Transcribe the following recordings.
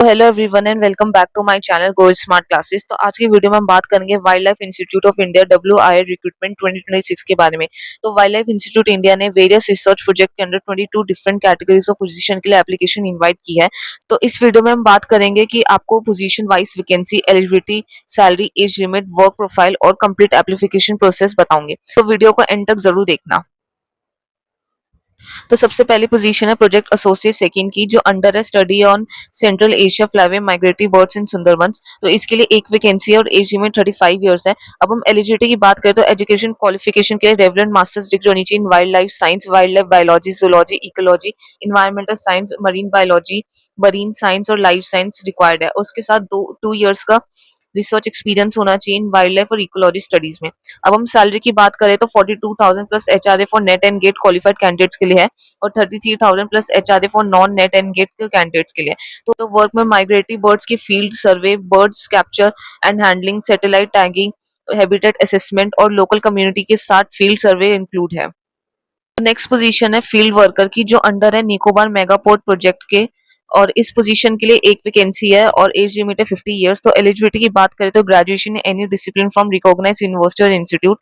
Hello everyone and welcome back to my channel gold smart classes. तो आज की video में हम बात करेंगे wildlife institute of India WII recruitment 2026 के बारे में। तो वाइल्ड लाइफ इंस्टीट्यूट इंडिया ने वेरियस रिसर्च प्रोजेक्ट के under 22 different categories of position के लिए एप्लीकेशन इनवाइट की है। तो इस वीडियो में हम बात करेंगे कि आपको position wise vacancy, eligibility, salary, age limit, work profile और कंप्लीट एप्लीकेशन प्रोसेस बताऊंगे। तो वीडियो को एंड तक जरूर देखना। तो सबसे पहली पोजीशन है प्रोजेक्ट एसोसिएट सेकंड की, जो अंडर है study on central Asia flyway migratory birds in Sundarbans. तो इसके लिए एक वैकेंसी है और एज लिमिट 35 इयर्स है। अब हम एलिजिबिलिटी की बात करें तो एजुकेशन क्वालिफिकेशन के लिए रेवलेंट मास्टर्स डिग्री होनी चाहिए in wild life science, wild life biology, zoology, ecology, environmental science, marine biology, marine science और लाइफ साइंस रिक्वायर्ड है। उसके साथ 2 इयर्स का रिसर्च एक्सपीरियंस होना चाहिए इन वाइल्ड लाइफ और इकोलॉजी स्टडीज में। अब हम सैलरी की बात करें तो 42,000 plus HRA for NET and GATE qualified candidates के लिए है और 33,000 plus HRA for non NET and GATE candidates के लिए। तो वर्क में माइग्रेटरी बर्ड्स की field survey, birds capture and handling, satellite tagging, habitat assessment और लोकल कम्युनिटी के साथ फील्ड सर्वे इंक्लूड है। नेक्स्ट पोजीशन है फील्ड वर्कर की, जो अंडर है निकोबार मेगापोर्ट प्रोजेक्ट के, और इस पोजीशन के लिए एक वैकेंसी है और एज लिमिट है 50 इयर्स। तो एलिजिबिलिटी की बात करें तो graduation in any discipline from recognised university और इंस्टीट्यूट।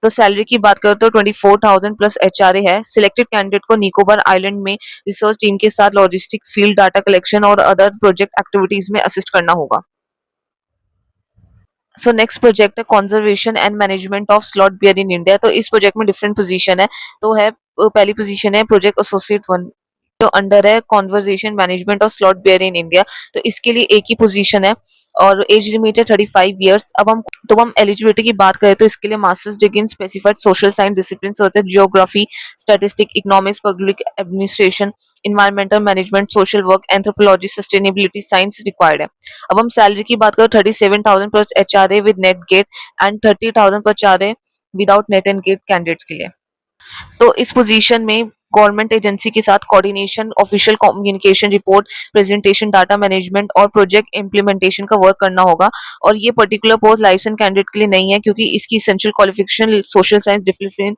तो सैलरी की बात करें तो 24,000 प्लस HRA है। सिलेक्टेड कैंडिडेट को निकोबार आइलैंड में रिसर्च टीम के साथ लॉजिस्टिक, फील्ड डाटा कलेक्शन और अदर प्रोजेक्ट एक्टिविटीज में असिस्ट करना होगा। सो नेक्स्ट प्रोजेक्ट है conservation and management of sloth bear in India. तो इस प्रोजेक्ट में डिफरेंट पोजीशन है। तो है पहली पोजीशन है प्रोजेक्ट एसोसिएट 1, जो अंडर है कॉन्वर्जेशन मैनेजमेंट और स्लॉट बेयर इन इंडिया। तो इसके लिए एक ही पोजीशन है और एज लिमिट है 35 इयर्स। अब हम एलिजिबिलिटी की बात करें तो इसके लिए masters degree in specified social science discipline such as geography, statistic, economics, public administration, environmental management, social work, anthropology, sustainability science required है। अब हम सैलरी की बात करें 37,000 plus HRA with NET GATE and 30,000 plus HRA without NET and GATE candidates के लिए। तो इस पोजीशन में गवर्नमेंट एजेंसी के साथ coordination, official communication, report presentation, data management और प्रोजेक्ट इम्प्लीमेंटेशन का वर्क करना होगा। और ये पर्टिकुलर पोस्ट लाइसेंस कैंडिडेट के लिए नहीं है क्योंकि इसकी essential qualification social science discipline.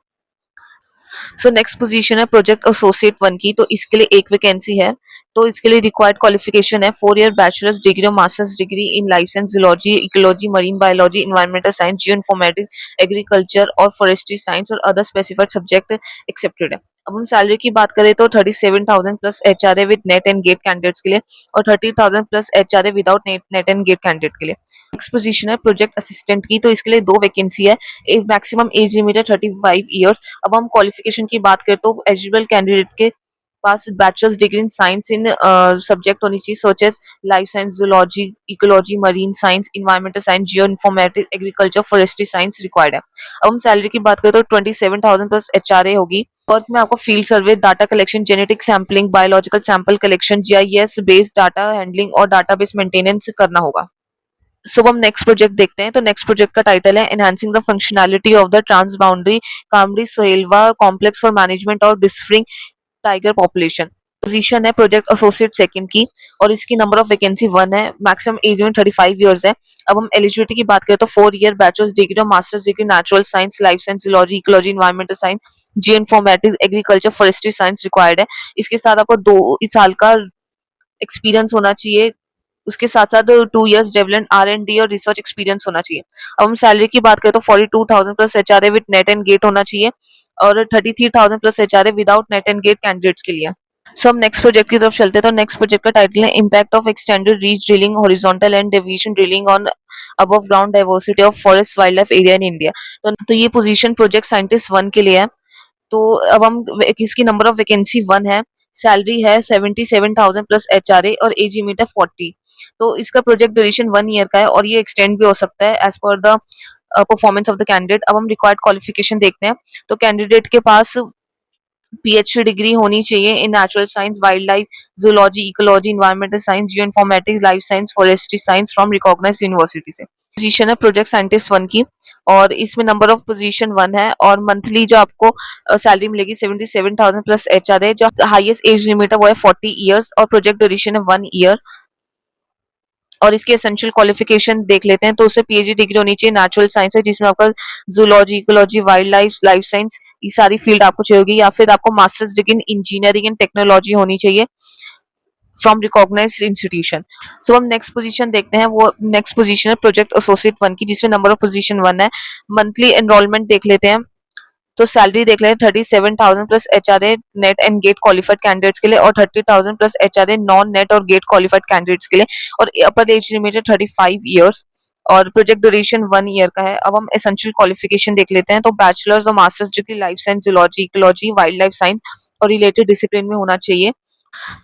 So next position है प्रोजेक्ट एसोसिएट 1 की, तो इसके लिए एक वैकेंसी है। तो इसके लिए रिक्वायर्ड क्वालिफिकेशन है 4 ईयर बैचलर्स डिग्री और masters degree in life science, zoology, ecology, marine biology, environmental science, geo informatics, agriculture और फॉरेस्ट्री साइंस और अदर स्पेसिफाइड सब्जेक्ट एक्सेप्टेड है। अब हम सैलरी की बात करें तो 37,000 plus HRA with NET and GATE candidates के लिए और 30,000 plus HRA without NET and GATE candidate के लिए। नेक्स्ट पोजीशन है प्रोजेक्ट असिस्टेंट की, तो इसके लिए दो वैकेंसी है। एक मैक्सिमम एज लिमिट है 35 इयर्स। अब हम क्वालिफिकेशन की बात करें तो एलिजिबल कैंडिडेट के पास bachelors degree in science in subject होनी चाहिए such as life science, zoology, ecology, marine science, environmental science, geo informatics, agriculture, forestry science required है। अब हम सैलरी की बात करें तो 27,000 प्लस HRA होगी। वर्क में आपको field survey, data collection, genetic sampling, biological sample collection, GIS based data handling और डाटाबेस मेंटेनेंस करना होगा। सो हम नेक्स्ट प्रोजेक्ट देखते हैं। तो नेक्स्ट प्रोजेक्ट का टाइटल है enhancing the functionality of the transboundary Kamri Sohelwa complex for management और डिस्फ्रिंग टाइगर पॉपुलेशन। पोजीशन है प्रोजेक्ट एसोसिएट सेकंड की और इसकी नंबर ऑफ वैकेंसी 1 है। मैक्सिमम एज में 35 इयर्स है। अब हम एलिजिबिलिटी की बात करें तो 4 ईयर बैचलर्स डिग्री और masters degree natural science, life science, zoology, ecology, environmental science, geo informatics, agriculture, forestry science required है। इसके साथ आपको 2 साल का एक्सपीरियंस होना चाहिए। उसके साथ-साथ 2 इयर्स डेवलपमेंट R&D और रिसर्च एक्सपीरियंस होना चाहिए। अब हम सैलरी की बात करें तो 42,000 plus HRA with NET and GATE होना चाहिए और 33,000 plus HRA without NET and GATE candidates के लिए। सो हम नेक्स्ट प्रोजेक्ट की तरफ चलते हैं। तो नेक्स्ट प्रोजेक्ट का टाइटल है impact of extended reach drilling, horizontal and deviation drilling on above ground diversity of forest wild life area in India. तो ये पोजीशन प्रोजेक्ट साइंटिस्ट 1 के लिए है। तो अब हम इसकी नंबर ऑफ वैकेंसी 1 है। सैलरी है 77,000 प्लस HRA और एज लिमिट है 40। तो इसका प्रोजेक्ट ड्यूरेशन 1 ईयर का है और ये एक्सटेंड भी हो सकता है as per the performance of the candidate. अब हम रिक्वायर्ड क्वालिफिकेशन देखते हैं। तो कैंडिडेट के पास PhD डिग्री होनी चाहिए in natural science, wildlife, zoology, ecology, environmental science, geo informatics, life science, forestry science from recognised university से। पोजीशन है प्रोजेक्ट साइंटिस्ट 1 की और इसमें नंबर ऑफ पोजीशन 1 है और मंथली जो आपको सैलरी मिलेगी 77,000 प्लस HRA। जो हाईएस्ट एज लिमिट है वो है 40 इयर्स और प्रोजेक्ट ड्यूरेशन है 1 ईयर। और इसके एसेंशियल क्वालिफिकेशन देख लेते हैं। तो उसमें PhD डिग्री होनी चाहिए नेचुरल साइंस है जिसमें आपका zoology, ecology, wild life, life science, ये सारी फील्ड आपको चाहिए होगी, या फिर आपको masters degree in engineering and technology होनी चाहिए। From recognised institution. सो हम नेक्स्ट पोजीशन देखते हैं, वो नेक्स्ट पोजीशन है प्रोजेक्ट एसोसिएट 1 की, जिसमें नंबर ऑफ पोजीशन 1 है। मंथली एनरोलमेंट देख लेते हैं। तो सैलरी देख लें 37,000 plus HRA NET and GATE qualified candidates के लिए, और 30,000 प्लस एचआरए नॉन नेट और गेट क्वालिफाइड कैंडिडेट्स के लिए, और अपर एज लिमिट है 35 ईयर्स, और प्रोजेक्ट ड्यूरेशन 1 ईयर का है। अब हम एसेंशियल क्वालिफिकेशन देख लेते हैं। तो बैचलर्स और masters degree life science, zoology, ecology, wild life science और रिलेटेड डिसिप्लिन में होना चाहिए।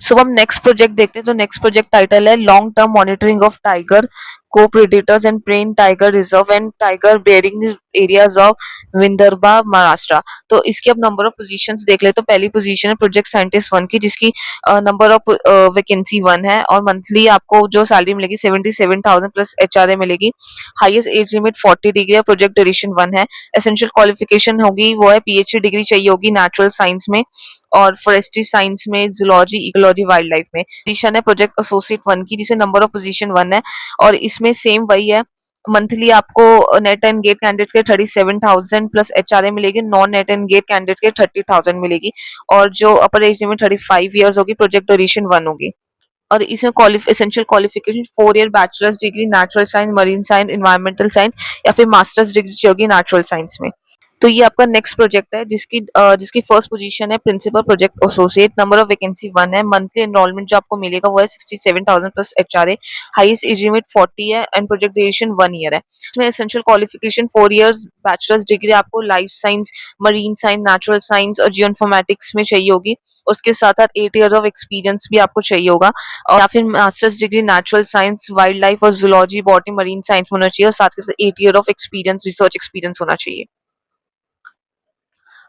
सो हम नेक्स्ट प्रोजेक्ट देखते हैं। तो नेक्स्ट प्रोजेक्ट टाइटल है long term monitoring of tiger co predators and prey in tiger reserve and tiger bearing areas of Vidarbha Maharashtra. तो इसके अब नंबर ऑफ पोजीशंस देख ले। तो पहली पोजीशन है प्रोजेक्ट साइंटिस्ट 1 की, जिसकी नंबर ऑफ वैकेंसी 1 है, और मंथली आपको जो सैलरी मिलेगी 77,000 प्लस एचआरए मिलेगी। हाईएस्ट एज लिमिट 40 डिग्री है, प्रोजेक्ट ड्यूरेशन 1 है। एसेंशियल क्वालिफिकेशन होगी वो है पीएचडी डिग्री चाहिए होगी नेचुरल साइंस में और फॉरेस्ट्री साइंस में, जूलॉजी, इकोलॉजी, वाइल्ड लाइफ में। पोजीशन है प्रोजेक्ट एसोसिएट 1 की, जिसमें नंबर ऑफ पोजीशन 1 है, और इसमें सेम वही है। मंथली आपको नेट एंड गेट कैंडिडेट्स के 37,000 प्लस एचआरए मिलेगी, non NET and GATE candidates के 30,000 मिलेगी, और जो अपर एज लिमिट 35 ईयर्स होगी, प्रोजेक्ट ड्यूरेशन 1 होगी। और इसमें essential qualification 4 year bachelors degree natural science, marine science, environmental science या फिर मास्टर्स डिग्री होगी नेचुरल साइंस में। तो ये आपका नेक्स्ट प्रोजेक्ट है, जिसकी फर्स्ट पोजीशन है principal project associate. Number of vacancy 1 है। मंथली एनरोलमेंट जो आपको मिलेगा वो है 67,000 plus HRA. Highest age limit 40 है एंड प्रोजेक्ट ड्यूरेशन 1 ईयर है। इसमें essential qualification 4 years bachelors degree आपको life science, marine science, natural science और जियोइन्फॉर्मेटिक्स में चाहिए होगी। उसके साथ साथ 8 इयर्स ऑफ एक्सपीरियंस भी आपको चाहिए होगा, और या फिर masters degree natural science, wildlife और जूलॉजी, बॉटनी, मरीन साइंस होना चाहिए, और साथ के साथ 8 year of experience, research experience होना चाहिए।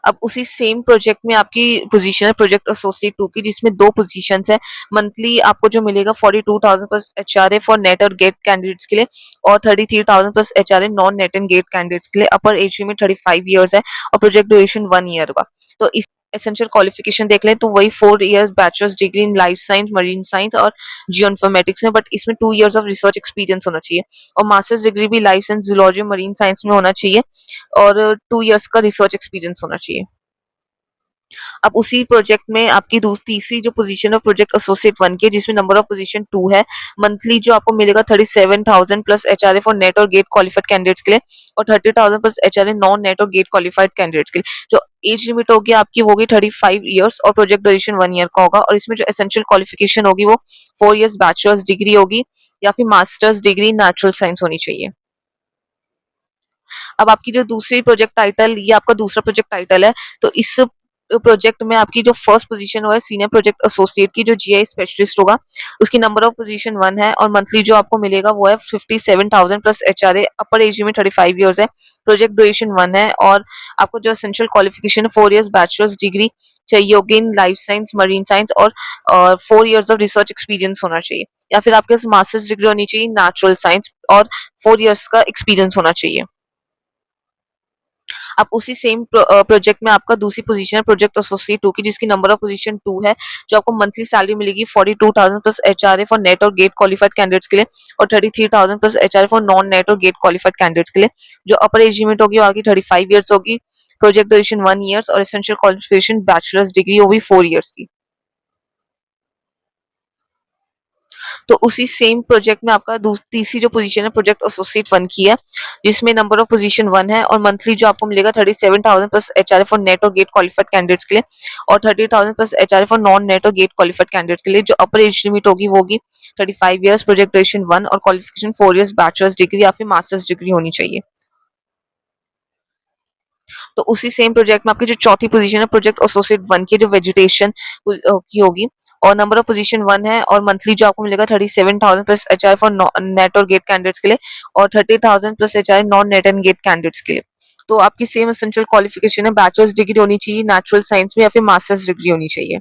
अब उसी सेम प्रोजेक्ट में आपकी पोजीशन है प्रोजेक्ट एसोसिएट 2 की, जिसमें दो पोजीशंस है। मंथली आपको जो मिलेगा 42,000 प्लस एचआरए फॉर नेट और गेट कैंडिडेट्स के लिए, और 33,000 plus HRA non NET and GATE candidates के लिए। अपर एज लिमिट 35 इयर्स है, और प्रोजेक्ट ड्यूरेशन 1 ईयर होगा। तो इस एसेंशियल क्वालिफिकेशन देख लें तो वही 4 years bachelors degree in life science, marine science और जियोइन्फॉर्मेटिक्स में, बट इसमें 2 इयर्स ऑफ रिसर्च एक्सपीरियंस होना चाहिए, और मास्टर्स डिग्री भी life science, zoology, marine science में होना चाहिए, और 2 इयर्स का रिसर्च एक्सपीरियंस होना चाहिए। अब उसी प्रोजेक्ट में आपकी तीसरी जो पोजीशन है प्रोजेक्ट एसोसिएट 1 की है, जिसमें नंबर ऑफ पोजीशन 2 है। मंथली जो आपको मिलेगा 37,000 प्लस एचआरए फॉर नेट और गेट क्वालिफाइड कैंडिडेट्स के लिए, और 30,000 प्लस एचआरए नॉन नेट और गेट क्वालिफाइड कैंडिडेट्स के लिए। जो एज लिमिट होगी आपकी वो होगी 35 इयर्स, और प्रोजेक्ट ड्यूरेशन 1 ईयर का होगा, और इसमें जो एसेंशियल क्वालिफिकेशन होगी वो 4 इयर्स बैचलर्स डिग्री होगी या फिर मास्टर्स डिग्री नेचुरल साइंस होनी चाहिए। अब आपकी जो दूसरी प्रोजेक्ट टाइटल, ये आपका दूसरा प्रोजेक्ट टाइटल है। तो इस प्रोजेक्ट में आपकी जो फर्स्ट पोजीशन है सीनियर प्रोजेक्ट एसोसिएट की, जो जीआई स्पेशलिस्ट होगा, उसकी नंबर ऑफ पोजीशन 1 है, और मंथली जो आपको मिलेगा वो है 57,000 प्लस एचआरए। अपर एज में 35 इयर्स है, प्रोजेक्ट ड्यूरेशन 1 है, और आपको जो एसेंशियल क्वालिफिकेशन है 4 इयर्स बैचलर्स डिग्री चाहिए होगी इन लाइफ साइंस, मरीन साइंस, और 4 इयर्स ऑफ रिसर्च एक्सपीरियंस होना चाहिए, या फिर आपके पास मास्टर्स डिग्री होनी चाहिए नेचुरल साइंस, और 4 इयर्स का एक्सपीरियंस होना चाहिए। अब उसी सेम प्रोजेक्ट में आपका दूसरी पोजीशन है प्रोजेक्ट एसोसिएट 2 की, जिसकी नंबर ऑफ पोजीशन 2 है। जो आपको मंथली सैलरी मिलेगी 42,000 प्लस एचआरए फॉर नेट और गेट क्वालिफाइड कैंडिडेट्स के लिए, और 33,000 plus HRA for non NET और गेट क्वालिफाइड कैंडिडेट्स के लिए। जो अपर एज लिमिट होगी वो आपकी 35 इयर्स होगी, प्रोजेक्ट ड्यूरेशन 1 ईयर्स, और एसेंशियल क्वालिफिकेशन बैचलर्स डिग्री होगी 4 इयर्स की। तो उसी सेम प्रोजेक्ट में आपका तीसरी जो पोजीशन है प्रोजेक्ट एसोसिएट 1 की है, जिसमें नंबर ऑफ पोजीशन 1 है, और मंथली जो आपको मिलेगा 37,000 प्लस एचआरए फॉर नेट और गेट क्वालिफाइड कैंडिडेट्स के लिए, और 30,000 plus HRA for non NET और गेट क्वालिफाइड कैंडिडेट्स के लिए। जो अपर एज लिमिट होगी वो होगी 35 इयर्स, प्रोजेक्ट ड्यूरेशन 1, और क्वालिफिकेशन 4 इयर्स बैचलर्स डिग्री या फिर मास्टर्स डिग्री होनी चाहिए। तो उसी सेम प्रोजेक्ट में आपकी जो चौथी पोजीशन है प्रोजेक्ट एसोसिएट 1 की, जो वेजिटेशन की होगी, और नंबर ऑफ पोजीशन 1 है, और मंथली जो आपको मिलेगा 37,000 प्लस एचआर फॉर नेट और गेट कैंडिडेट्स के लिए, और 30,000 plus HR non NET and GATE candidates के लिए। तो आपकी सेम एसेंशियल क्वालिफिकेशन है बैचलर्स डिग्री होनी चाहिए नेचुरल साइंस में, या फिर मास्टर्स डिग्री होनी चाहिए।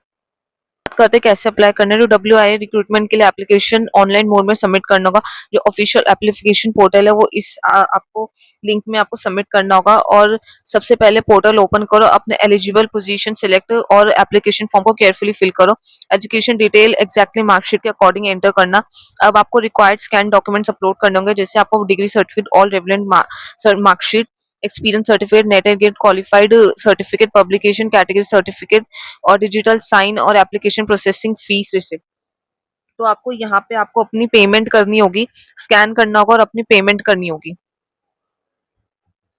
करते हैं कैसे अप्लाई करना है। तो डब्ल्यूआईए रिक्रूटमेंट के लिए एप्लीकेशन ऑनलाइन मोड में सबमिट करना होगा। जो ऑफिशियल एप्लीकेशन पोर्टल है वो आपको लिंक में आपको सबमिट करना होगा, और सबसे पहले पोर्टल ओपन करो, अपने एलिजिबल पोजीशन सिलेक्ट और एप्लीकेशन फॉर्म को केयरफुली फिल करो। एजुकेशन डिटेल एग्जैक्टली मार्कशीट के अकॉर्डिंग एंटर करना। अब आपको रिक्वायर्ड स्कैन डॉक्यूमेंट्स अपलोड करने होंगे, जैसे आपको degree certificate, all relevant marksheet, experience certificate, NET and GATE qualified certificate, publication category certificate, और डिजिटल साइन और एप्लीकेशन प्रोसेसिंग फीस रिसिप्ट। तो आपको यहाँ पे आपको अपनी पेमेंट करनी होगी, स्कैन करना होगा और अपनी पेमेंट करनी होगी।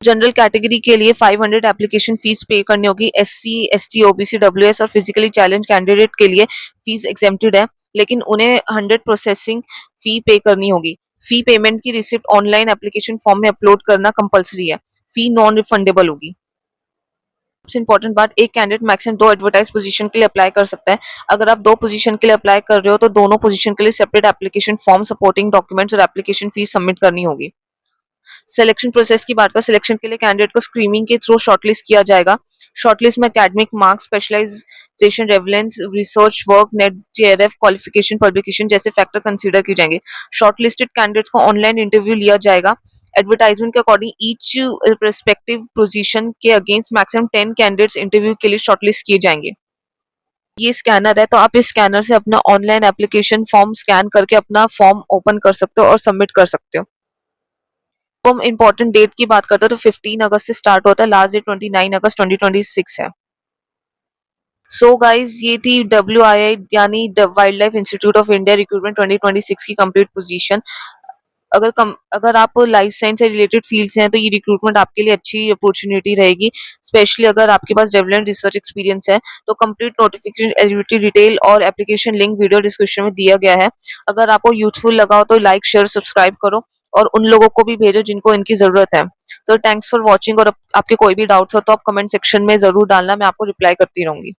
जनरल कैटेगरी के लिए 500 एप्लीकेशन फीस पे करनी होगी। एससी, एसटी, ओबीसी, डब्ल्यूएस और फिजिकली चैलेंज कैंडिडेट के लिए फीस एग्जेम्प्टेड है, लेकिन उन्हें 100 प्रोसेसिंग फी पे करनी होगी। फी पेमेंट की रिसिप्ट ऑनलाइन एप्लीकेशन फॉर्म में अपलोड करना कंपलसरी है। फी नॉन रिफंडेबल होगी। सबसे इंपॉर्टेंट बात, एक कैंडिडेट मैक्सिमम 2 एडवर्टाइज पोजीशन के लिए अप्लाई कर सकता है। अगर आप 2 पोजीशन के लिए अप्लाई कर रहे हो तो दोनों पोजीशन के लिए separate application form, supporting documents और एप्लीकेशन फीस सबमिट करनी होगी। सिलेक्शन प्रोसेस की बात करें, सिलेक्शन के लिए कैंडिडेट को स्क्रीनिंग के थ्रू शॉर्टलिस्ट किया जाएगा। शॉर्टलिस्ट में academic marks, specialisation, relevance, research work, NET, JRF, qualification, publication जैसे फैक्टर कंसीडर किए जाएंगे। शॉर्टलिस्टेड कैंडिडेट्स को ऑनलाइन इंटरव्यू लिया जाएगा। एडवर्टाइजमेंट के अकॉर्डिंग ईच रिस्पेक्टिव पोजीशन के अगेंस्ट मैक्सिमम 10 कैंडिडेट्स इंटरव्यू के लिए शॉर्टलिस्ट किए जाएंगे। ये स्कैनर है, तो आप इस स्कैनर से अपना ऑनलाइन एप्लीकेशन फॉर्म स्कैन करके अपना फॉर्म ओपन कर सकते हो और सबमिट कर सकते हो। तो हम इम्पोर्टेंट डेट की बात करते हैं तो 15 अगस्त से स्टार्ट होता है, लास्ट डेट 29 अगस्त 2026 है। सो गाइज, ये थी WII यानी wild life institute of India recruitment 2026 की कंप्लीट पोजीशन। अगर आप लाइफ साइंस से रिलेटेड फील्ड्स हैं तो ये रिक्रूटमेंट आपके लिए अच्छी अपॉर्चुनिटी रहेगी, स्पेशली अगर आपके पास डेवलपमेंट रिसर्च एक्सपीरियंस है। तो कंप्लीट नोटिफिकेशन, एलिजिबिलिटी डिटेल और एप्लीकेशन लिंक वीडियो डिस्क्रिप्शन में दिया गया है। अगर आपको यूजफुल लगा हो तो लाइक, शेयर, सब्सक्राइब करो और उन लोगों को भी भेजो जिनको इनकी जरूरत है। तो थैंक्स फॉर वॉचिंग, और आपके कोई भी डाउट्स हो तो आप कमेंट सेक्शन में जरूर डालना, मैं आपको रिप्लाई करती रहूंगी।